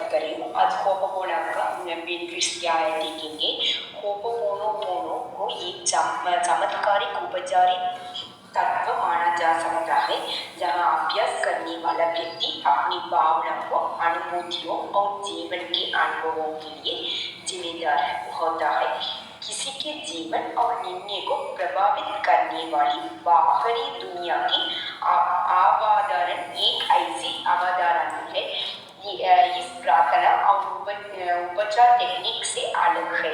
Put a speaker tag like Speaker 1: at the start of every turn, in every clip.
Speaker 1: बात कर रही हूँ। आज होपोपोनो का बेनिफिट्स क्या है देखेंगे। होपोपोनो को एक चमत्कारिक उपचारिक तत्व माना जा सकता है, जहाँ अभ्यास करने वाला व्यक्ति अपनी भावनाओं, अनुभूतियों और जीवन के अनुभवों के लिए जिम्मेदार होता है। किसी के जीवन और निर्णय को प्रभावित करने वाली बाहरी दुनिया की अवधारणा एक ऐसी अवधारणा है इस प्रार्थना और उपचार टेक्निक से अलग है।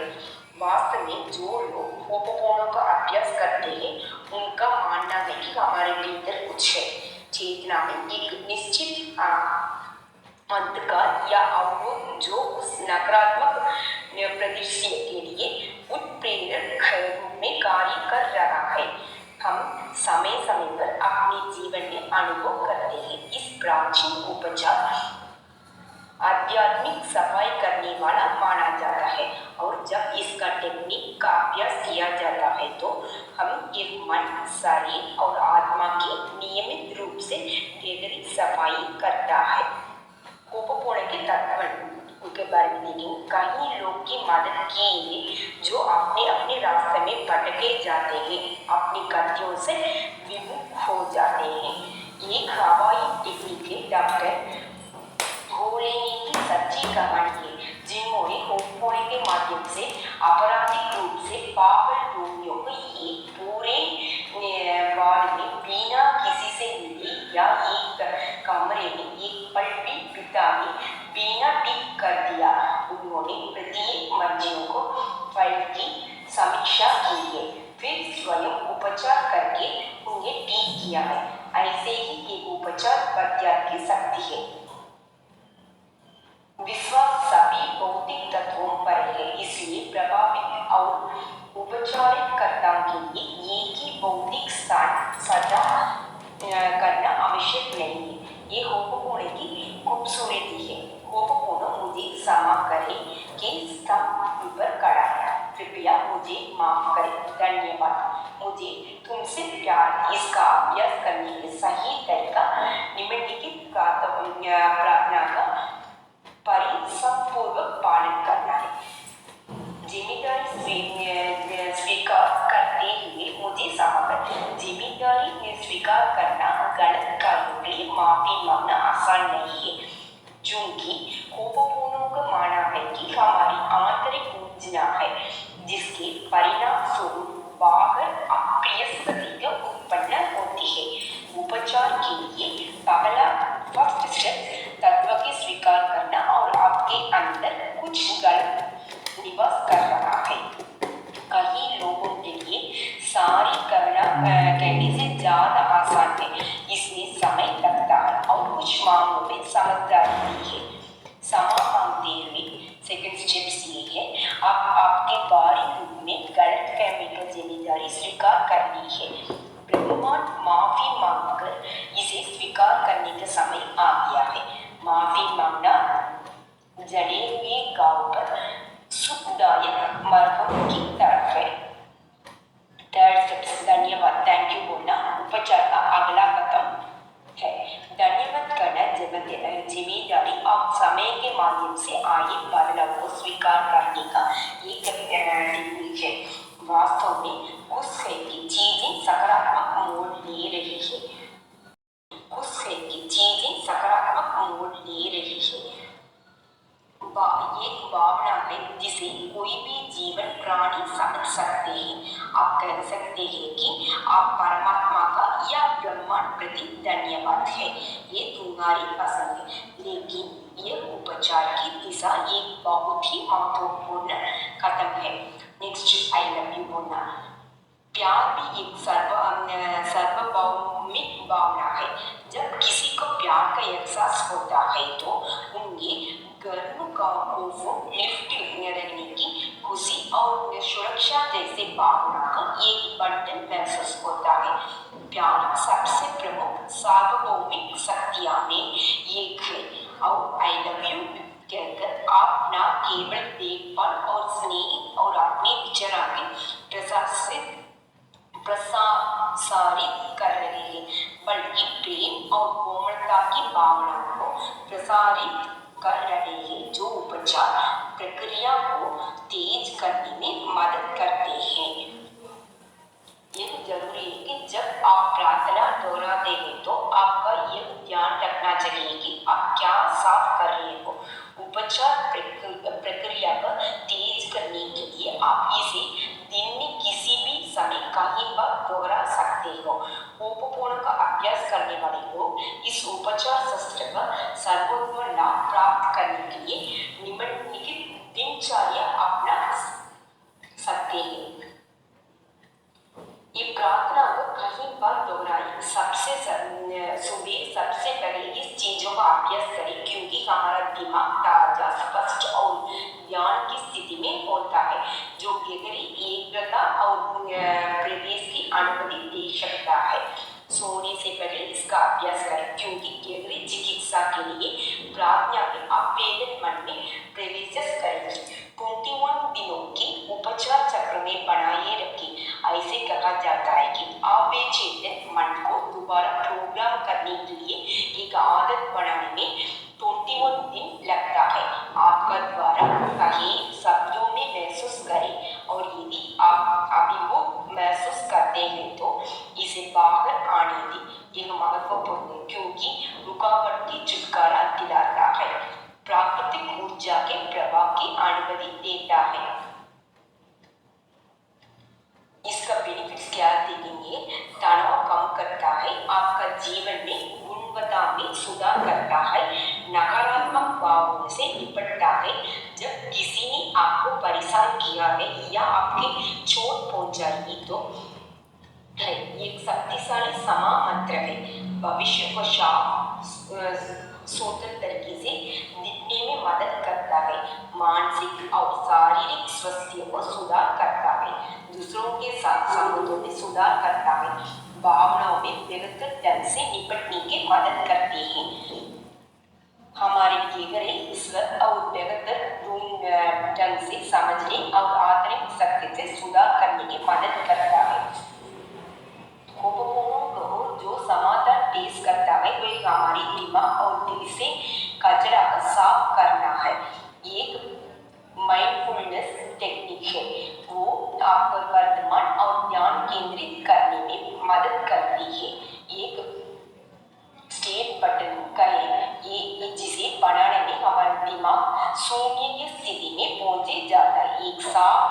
Speaker 1: वास्तव में जो लोग होपोपोनो का अभ्यास करते हैं, उनका मानना है कि हमारे भीतर कुछ है। चेतना में एक निश्चित अंधकार या अवरोध जो उस नकारात्मक परिदृश्य के लिए उत्प्रेरक रूप में कार्य कर रहा है। हम समय समय पर अपने जीवन में अनुभव करते हैं। इस प्राचीन उपचार आध्यात्मिक सफाई करने वाला माना जाता है, और जब इसका टेक्निक का अभ्यास किया जाता है तो हम एक मन, शरीर और आत्मा की नियमित रूप से गहरी सफाई करता है। होपोपोनो के तत्व के बारे में देखेंगे। कई लोग की मदद के लिए जो अपने अपने रास्ते में भटके जाते हैं, अपनी गतियों से विमुख हो जाते हैं। एक हवाई टेक्निक है डॉक्टर भोलेनी की सच्ची कहानी है, जिन्होंने होपोपोनो के माध्यम से आपराधिक रूप से पागल रोगियों को एक पूरे वार्ड में बिना किसी से मिले या एक कमरे में एक पल भी बिताए बिना ठीक कर दिया। उन्होंने प्रत्येक मरीजों को फाइल की समीक्षा की है, फिर स्वयं उपचार करके उन्हें ठीक किया है। ऐसे ही एक उपचार पद्धति की शक्ति है। विश्वास सभी भौतिक तत्वों पर है, इसलिए प्रभावित और उपचारिकर्ताओं के लिए एक ही भौतिक स्थान सदा करना आवश्यक नहीं है। ये होपोपोनो की खूबसूरती है। होपोपोनो मुझे क्षमा करें कि स्तंभ पर खड़ा है, कृपया मुझे माफ करें, धन्यवाद, मुझे तुमसे प्यार। इसका अभ्यास करने के सही तरीका निम्नलिखित प्रार्थना का परिसंपूर्वक पालन करना है। जिम्मेदारी स्वीकार करते हुए मुझे क्षमा करें। जिम्मेदारी स्वीकार करना गलत कार्यों के लिए माफी मांगना आसान नहीं है, क्योंकि होपोपोनो का मानना है कि हमारी आंतरिक ऊर्जा है, जिसके परिणाम स्वरूप बाहर अप्रिय स्थितियां उत्पन्न होती है। उपचार के लिए पहला फर्स्ट स्टेप तत्व के स्वीकार करना और आपके अंदर कुछ गलत निवास कर रहा है। कई लोगों के लिए सारी कहने से ज्यादा आसान है, इसमें समय लगता है और कुछ मामलों में समझदारी भी है। क्षमा मांगते हुए सेकंड स्टेप ये है, आपके बारी रूप में गलत फहमी की जिम्मेदारी स्वीकार करनी है। ब्रह्मांड माफी मांगकर इसे स्वीकार करने का समय आ गया है। माफी मांगना जड़े हुए गांव पर सुखदायक मरहम की तरफ है। थर्ड स्टेप धन्यवाद, थैंक यू बोलना उपचार का अगला कदम है। धन्यवाद करना जिम्मेदारी और समय के माध्यम से आए बदलाव को स्वीकार करने का एक टेक्निक है। वास्तव में खुश है कि चीजें सकारात्मक मोड़ ले रही है। खुश है कि चीजें सकारात्मक मोड़ ले रही है। एक भावना है जिसे कोई भी जीवन प्राणी समझ सकते हैं। आप कह सकते हैं कि आप परमात्मा का या ब्रह्मांड प्रति धन्यवाद है, ये तुम्हारी पसंद है। लेकिन यह उपचार की दिशा एक बहुत ही महत्वपूर्ण कदम है। नेक्स्ट आई लव यू बोलना। प्यार भी एक सार्वभौमिक भावना है। जब किसी को प्यार का एहसास होता है तो उन्हें गर्व का लिफ्ट रहने की खुशी और सुरक्षा जैसे भावना का एक बंधन महसूस होता है। प्यार सबसे प्रमुख सार्वभौमिक शक्तियां में एक है, और आई लव यू कहकर आप न केवल देखभाल और स्नेह और अपने विचारों के प्रसारित कर रहे हैं, बल्कि प्रेम और कोमलता की भावना को प्रसारित कर रहे हैं उपचार प्रक्रिया को तेज करने में मदद करते हैं। यह जरूरी है कि जब आप प्रार्थना दोहराते हैं तो आपका यह ध्यान रखना चाहिए कि आप क्या साफ कर रहे हो। उपचार प्रक्रिया को तेज करने के लिए आप इसे दिन में किसी भी समय कहीं पर दोहरा सकते हो। होपोपोनो का अभ्यास करने वाले लोग इस उपचार शस्त्र का सर्वोत्तम लाभ प्राप्त करने के लिए निम्नलिखित दिनचर्या अपना सकते हैं। ये प्रार्थना को कहीं पर दोहराएं। सुबह सबसे पहले इस चीजों का अभ्यास करें क्योंकि हमारा दिमाग ताजा, स्पष्ट और ध्यान की स्थिति में होता है, जो गहरी एकाग्रता और प्रवेश की अनुमति दे सकता है। सोने से पहले इसका अभ्यास करें क्योंकि गहरी चिकित्सा के लिए प्रार्थना के आवेदन मन में प्रवेश करेंगे। 21 दिनों की उपचार चक्र में बनाए रखें। ऐसे कहा जाता है कि अवचेतन मन को दोबारा प्रोग्राम करने के लिए एक आदत बनाने में 21 दिन लगता है। आपका द्वारा कहे शब्दों में महसूस करें और यदि आप अभिभूत महसूस करते हैं तो इसे बाहर आने दें। यह महत्वपूर्ण है क्योंकि रुकावट की छुटकारा दिलाता है, प्राकृतिक ऊर्जा के प्रवाह की अनुमति देता है। इसका बेनिफिट्स क्या देखेंगे? तनाव कम करता है, आपका जीवन में गुणवत्ता में सुधार करता है, नकारात्मक भावों से निपटता है। जब किसी ने आपको परेशान किया है या आपके चोट पहुंचाई है तो एक शक्तिशाली समा मंत्र है। भविष्य को स्वतंत्र तरीके से दिखने में मदद करता है, मानसिक और शारीरिक स्वास्थ्य को सुधार करता है, दूसरों के साथ संबंधों में सुधार करता है, भावनाओं में बेहतर ढंग से निपटने की मदद करते हैं, हमारे गहरे स्वर और बेहतर ढंग से समझने और आंतरिक शक्ति से सुधार करने की मदद करता है। होपोपोनो जो समाधान पेश करता है वह हमारी दिमाग और दिल से कचरा का साफ करना है। एक माइंडफुलनेस टेक्निक है, वो आपको वर्तमान और ध्यान केंद्रित करने में मदद करती है। एक स्टेट बटन करें ये जिसे बनाने में हमारा दिमाग शून्य की स्थिति में पहुंचे जाता है। एक साफ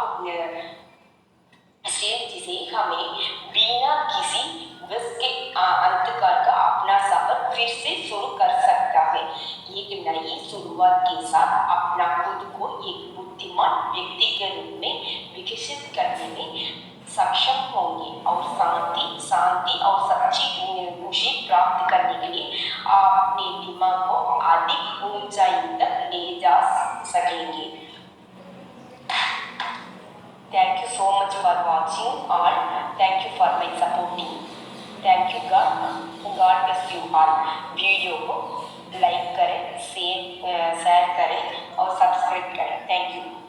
Speaker 1: स्टेट जिसे हमें बिना किसी विष के अंधकार का अपना सफर फिर से शुरू कर सकता है। एक नई शुरुआत के साथ अपना खुद को एक बुद्धिमान व्यक्ति के रूप में विकसित करने में सक्षम होंगे और शांति और सच्ची खुशी प्राप्त करने के लिए अपने दिमाग को अधिक ऊंचाई तक ले जा सकेंगे। Thank you so much for watching all. Thank you for my supporting. Thank you God bless you all. Video को लाइक करें, शेयर करें और सब्सक्राइब करें। Thank you.